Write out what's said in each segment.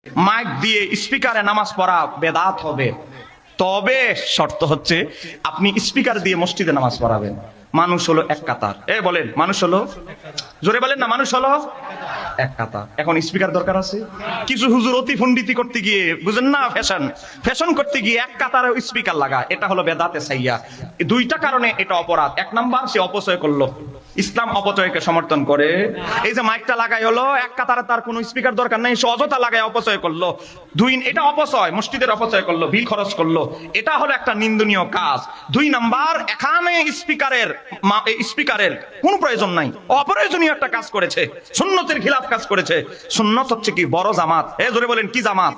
Mic দিয়ে স্পিকারে নামাজ পড়া বেদাত হবে, তবে শর্ত হচ্ছে আপনি স্পিকার দিয়ে মসজিদে নামাজ পড়াবেন। মানুষ হলো এক কাতার, বলেন মানুষ হলো, জোরে বলেন না, মানুষ হলো এক কাতার। এখন স্পিকার দরকার আছে? কিছু হুজুর অতি পণ্ডিতি করতে গিয়ে, বুঝেন না, ফ্যাশন করতে গিয়ে এক কাতারে স্পিকার লাগা, এটা হলো বেদাতে সাইয়া। দুইটা কারণে এটা অপরাধ। এক নাম্বার, সে অপচয় করলো, ইসলাম অপচয়কে সমর্থন করে। এই যে মাইকটা লাগাই হলো এক কাতারে, তার কোনো স্পিকার দরকার নেই, সে অযথা লাগায় অপচয় করলো। দুই, এটা অপচয়, মসজিদের অপচয় করলো, বিল খরচ করলো, এটা হলো একটা নিন্দনীয় কাজ। দুই নাম্বার, এখানে স্পিকারের কোনো প্রয়োজন নাই, অপ্রয়োজনীয় একটা কাজ করেছে, সুন্নতের খিলাফ কাজ করেছে। সুন্নত হচ্ছে কি? বড় জামাত। জোরে বলেন কি জামাত?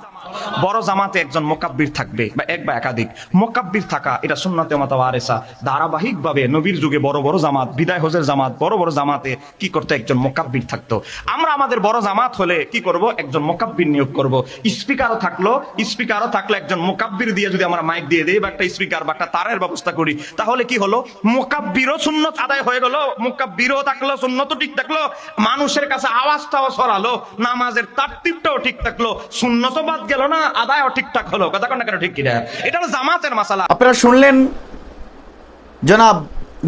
বড় জামাতে একজন মুকাব্বির থাকবে, বা এক বা একাধিক মুকাব্বির থাকা, এটা সুন্নতে মুতাওয়ারিসা। ধারাবাহিক ভাবে নবীর যুগে বড় বড় জামাত, বিদায় হজের জামাত, বড় বড় জামাতে কি করতে? একজন মুকাব্বির থাকতো। আমরা আমাদের বড় জামাত হলে কি করব? একজন মুকাব্বির নিয়োগ করব। স্পিকারও থাকলো একজন মুকাব্বির দিয়ে যদি আমরা মাইক দিয়ে দেই, বা একটা স্পিকার বা একটা তারের ব্যবস্থা করি, তাহলে কি হলো? মুকাব্বিরও সুন্নত আদায় হয়ে গেল, মুকাব্বিরও থাকলো, সুন্নতও ঠিক থাকলো, মানুষের কাছে আওয়াজটাও ছড়ালো, নামাজের তারতিবটাও ঠিক থাকলো, সুন্নতও বাদ গেল না, আদায়ও ঠিকঠাক হলো। কথা কোন কেন ঠিক কিনা? এটা হলো জামাতের মাসালা। আপনারা শুনলেন জনাব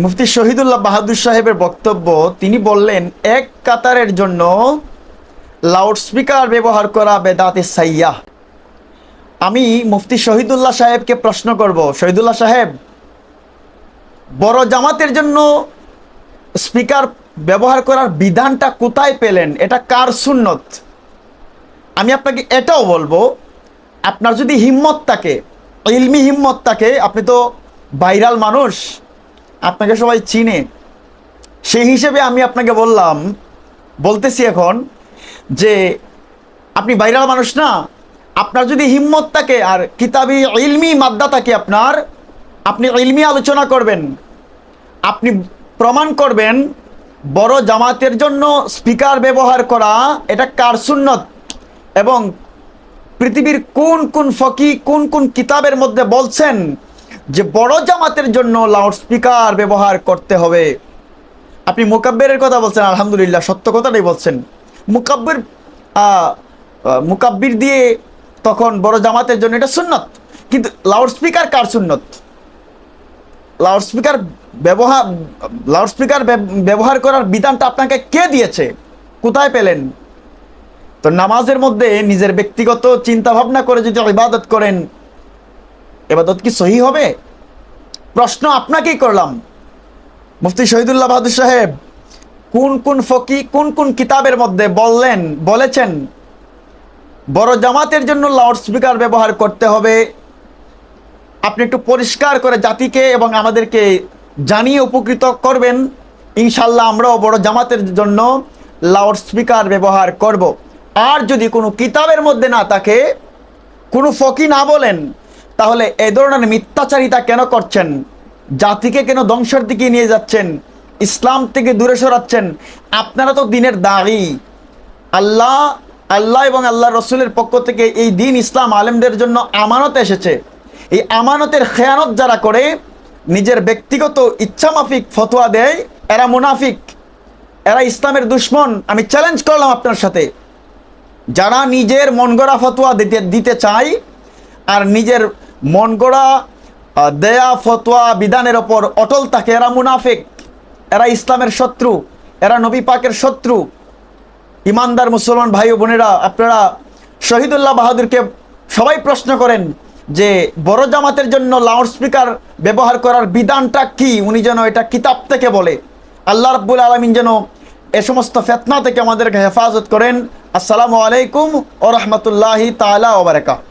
মুফতি শহীদুল্লাহ বাহাদুর সাহেবের বক্তব্য। তিনি বললেন এক কাতারের জন্য লাউডস্পিকার ব্যবহার করা বেদাতে সাইয়া। আমি মুফতি শহীদুল্লাহ সাহেবকে প্রশ্ন করব, শহীদুল্লাহ সাহেব, বড় জামাতের জন্য স্পিকার ব্যবহার করার বিধানটা কোথায় পেলেন? এটা কার সুন্নত? আমি আপনাকে এটাও বলবো, আপনার যদি হিম্মত থাকে, ইলমি হিম্মত থাকে, আপনি তো ভাইরাল মানুষ, আপনাকে সবাই চিনে, সেই হিসেবে আমি আপনাকে বলতেছি এখন যে আপনি ভাইরাল মানুষ না, আপনার যদি হিম্মত থাকে আর কিতাবি ইলমি মাদ্দা থাকে আপনার, আপনি ইলমি আলোচনা করবেন, আপনি প্রমাণ করবেন বড় জামাতের জন্য স্পিকার ব্যবহার করা এটা কার সুন্নত, এবং পৃথিবীর কোন কোন ফকি কোন কোন কিতাবের মধ্যে বলছেন যে বড় জামাতের জন্য লাউডস্পিকার ব্যবহার করতে হবে। আপনি মুকাব্বিরের কথা বলছেন, আলহামদুলিল্লাহ, সত্য কথাটাই বলছেন। মুকাব্বির দিয়ে তখন বড় জামাতের জন্য এটা সুন্নত, কিন্তু লাউডস্পিকার কার সুন্নত? লাউডস্পিকার ব্যবহার করার বিধানটা আপনাকে কে দিয়েছে? কোথায় পেলেন? তো নামাজের মধ্যে নিজের ব্যক্তিগত চিন্তা ভাবনা করে যদি ইবাদত করেন, ইবাদত কি সহি হবে? প্রশ্ন আপনাকেই করলাম, মুফতি শহীদুল্লাহ বাহাদুর সাহেব, কোন কোন ফকি কোন কোন কিতাবের মধ্যে বলেছেন বড় জামাতের জন্য লাউডস্পিকার ব্যবহার করতে হবে? আপনি একটু পরিষ্কার করে জাতিকে এবং আমাদেরকে জানিয়ে উপকৃত করবেন। ইনশাল্লাহ আমরাও বড় জামাতের জন্য লাউডস্পিকার ব্যবহার করব। আর যদি কোনো কিতাবের মধ্যে না থাকে, কোনো ফকি না বলেন, তাহলে এই ধরনের মিথ্যাচারিতা কেন করছেন? জাতিকে কেন ধ্বংসের দিকে নিয়ে যাচ্ছেন? ইসলাম থেকে দূরে সরাচ্ছেন? আপনারা তো দিনের দায়ী। আল্লাহ এবং আল্লাহ রসুলের পক্ষ থেকে এই দিন ইসলাম আলেমদের জন্য আমানত এসেছে। এই আমানতের খেয়ানত যারা করে, নিজের ব্যক্তিগত ইচ্ছামাফিক ফতোয়া দেয়, এরা মুনাফিক, এরা ইসলামের দুশ্মন। আমি চ্যালেঞ্জ করলাম আপনার সাথে, যারা নিজের মন গড়া ফতোয়া দিতে চায় আর নিজের মন গড়া দেয়া ফতোয়া বিধানের ওপর অটল থাকে, এরা মুনাফিক, এরা ইসলামের শত্রু, এরা নবী পাকের শত্রু। ইমানদার মুসলমান ভাই ও বোনেরা, আপনারা শহীদুল্লাহ বাহাদুরকে সবাই প্রশ্ন করেন যে বড় জামাতের জন্য লাউডস্পিকার ব্যবহার করার বিধানটা কি, উনি যেন এটা কিতাব থেকে বলে। আল্লাহ রাব্বুল আলামিন যেন এ সমস্ত ফিতনা থেকে আমাদেরকে হেফাজত করেন। আসসালামু আলাইকুম ওয়া রাহমাতুল্লাহি তাআলা ওয়া বারাকাতুহু।